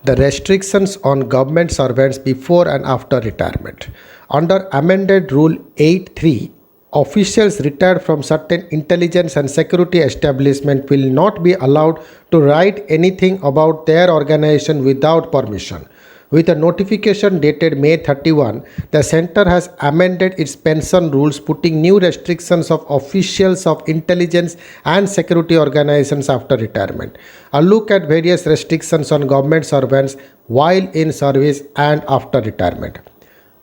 the restrictions on government servants before and after retirement. Under amended Rule 8.3, officials retired from certain intelligence and security establishment will not be allowed to write anything about their organization without permission. With a notification dated May 31, the Center has amended its pension rules, putting new restrictions of officials of intelligence and security organizations after retirement. A look at various restrictions on government servants while in service and after retirement.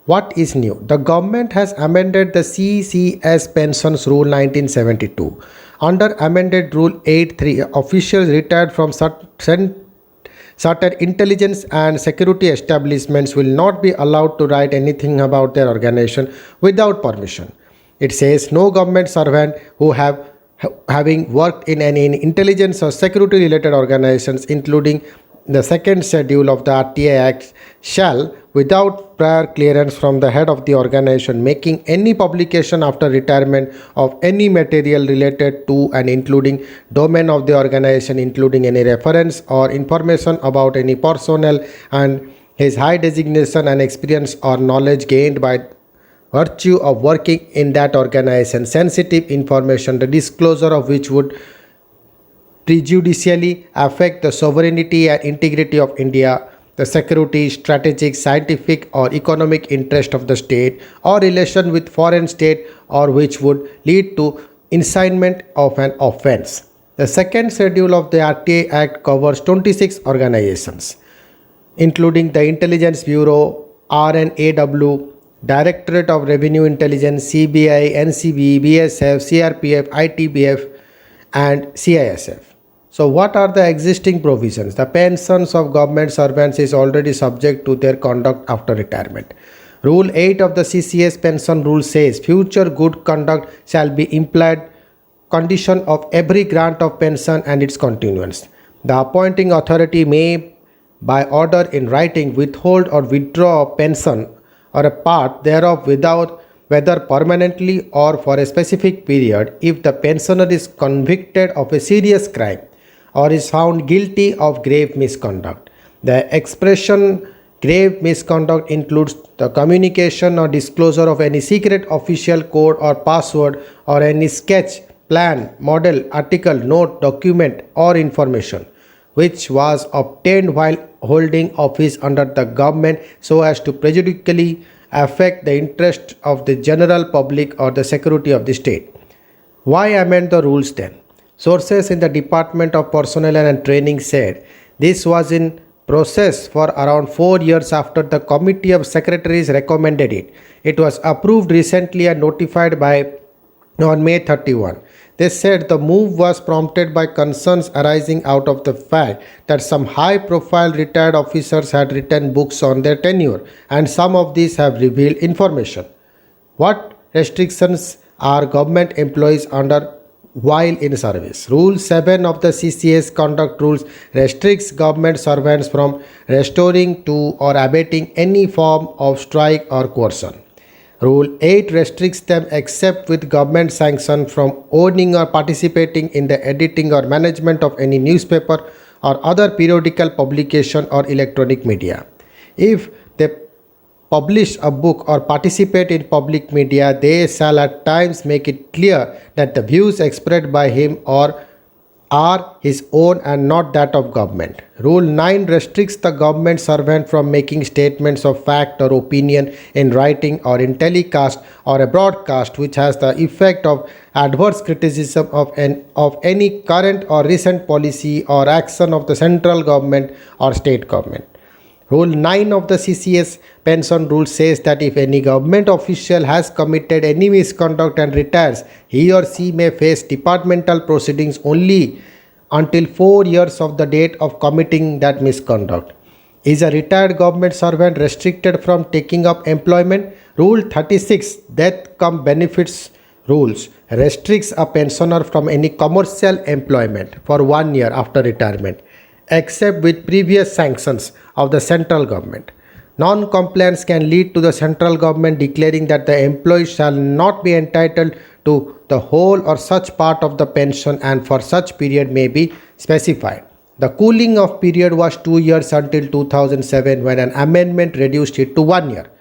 What is new? The government has amended the CCS Pensions Rule 1972. Under amended Rule 8.3, officials retired from certain intelligence and security establishments will not be allowed to write anything about their organization without permission. It says no government servant who having worked in any intelligence or security related organizations, including the second schedule of the RTA Act, shall, without prior clearance from the head of the organization, making any publication after retirement of any material related to and including domain of the organization, including any reference or information about any personnel and his high designation and experience or knowledge gained by virtue of working in that organization, sensitive information, the disclosure of which would prejudicially affect the sovereignty and integrity of India, the security, strategic, scientific, or economic interest of the state, or relation with foreign state, or which would lead to incitement of an offense. The second schedule of the RTA Act covers 26 organizations, including the Intelligence Bureau, RNAW, Directorate of Revenue Intelligence, CBI, NCB, BSF, CRPF, ITBF, and CISF. So what are the existing provisions? The pensions of government servants is already subject to their conduct after retirement. Rule 8 of the CCS pension rule says future good conduct shall be implied condition of every grant of pension and its continuance. The appointing authority may, by order in writing, withhold or withdraw a pension or a part thereof without whether permanently or for a specific period, if the pensioner is convicted of a serious crime or is found guilty of grave misconduct. The expression grave misconduct includes the communication or disclosure of any secret official code or password or any sketch, plan, model, article, note, document or information which was obtained while holding office under the government so as to prejudicially affect the interest of the general public or the security of the state. Why amend the rules then? Sources in the Department of Personnel and Training said this was in process for around 4 years after the Committee of Secretaries recommended it. It was approved recently and notified on May 31. They said the move was prompted by concerns arising out of the fact that some high-profile retired officers had written books on their tenure, and some of these have revealed information. What restrictions are government employees under while in service? Rule 7 of the CCS Conduct Rules restricts government servants from restoring to or abating any form of strike or coercion. Rule 8 restricts them except with government sanction from owning or participating in the editing or management of any newspaper or other periodical publication or electronic media. If they publish a book or participate in public media, they shall at times make it clear that the views expressed by him or are his own and not that of government. Rule 9 restricts the government servant from making statements of fact or opinion in writing or in telecast or a broadcast which has the effect of adverse criticism of any current or recent policy or action of the central government or state government. Rule 9 of the CCS pension rule says that if any government official has committed any misconduct and retires, he or she may face departmental proceedings only until 4 years of the date of committing that misconduct. Is a retired government servant restricted from taking up employment? Rule 36, Death cum Benefits Rules, restricts a pensioner from any commercial employment for 1 year after retirement, except with previous sanctions of the central government. Non-compliance can lead to the central government declaring that the employee shall not be entitled to the whole or such part of the pension and for such period may be specified. The cooling off period was 2 years until 2007 when an amendment reduced it to 1 year.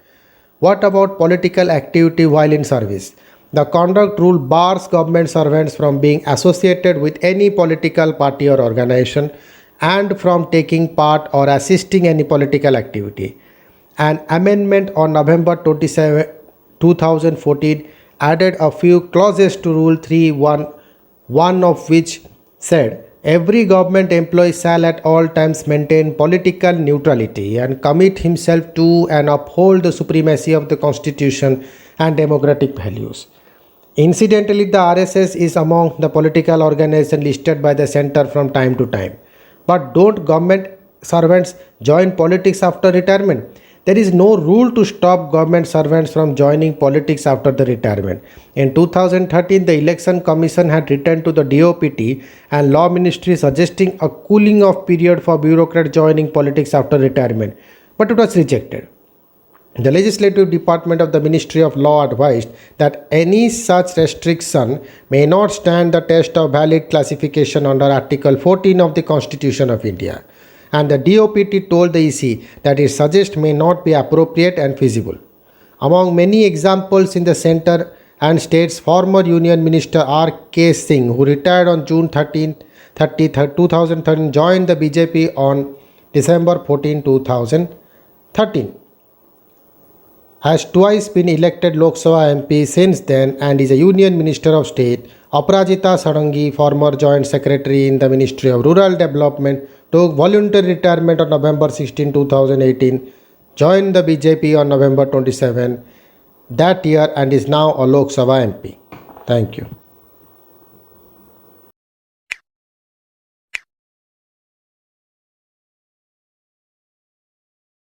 What about political activity while in service? The conduct rule bars government servants from being associated with any political party or organization and from taking part or assisting any political activity. An amendment on November 2014 added a few clauses to Rule 3.1, one of which said every government employee shall at all times maintain political neutrality and commit himself to and uphold the supremacy of the Constitution and democratic values. Incidentally, the RSS is among the political organizations listed by the center from time to time. But don't government servants join politics after retirement? There is no rule to stop government servants from joining politics after the retirement. In 2013, the Election Commission had written to the DOPT and Law Ministry suggesting a cooling off period for bureaucrats joining politics after retirement, but it was rejected. The Legislative Department of the Ministry of Law advised that any such restriction may not stand the test of valid classification under Article 14 of the Constitution of India. And the DOPT told the EC that its suggestion may not be appropriate and feasible. Among many examples in the centre and states, former Union Minister R.K. Singh, who retired on June 2013, joined the BJP on December 14, 2013. Has twice been elected Lok Sabha MP since then and is a Union Minister of State. Aparajita Sarangi, former Joint Secretary in the Ministry of Rural Development, took voluntary retirement on November 16, 2018, joined the BJP on November 27 that year and is now a Lok Sabha MP. Thank you.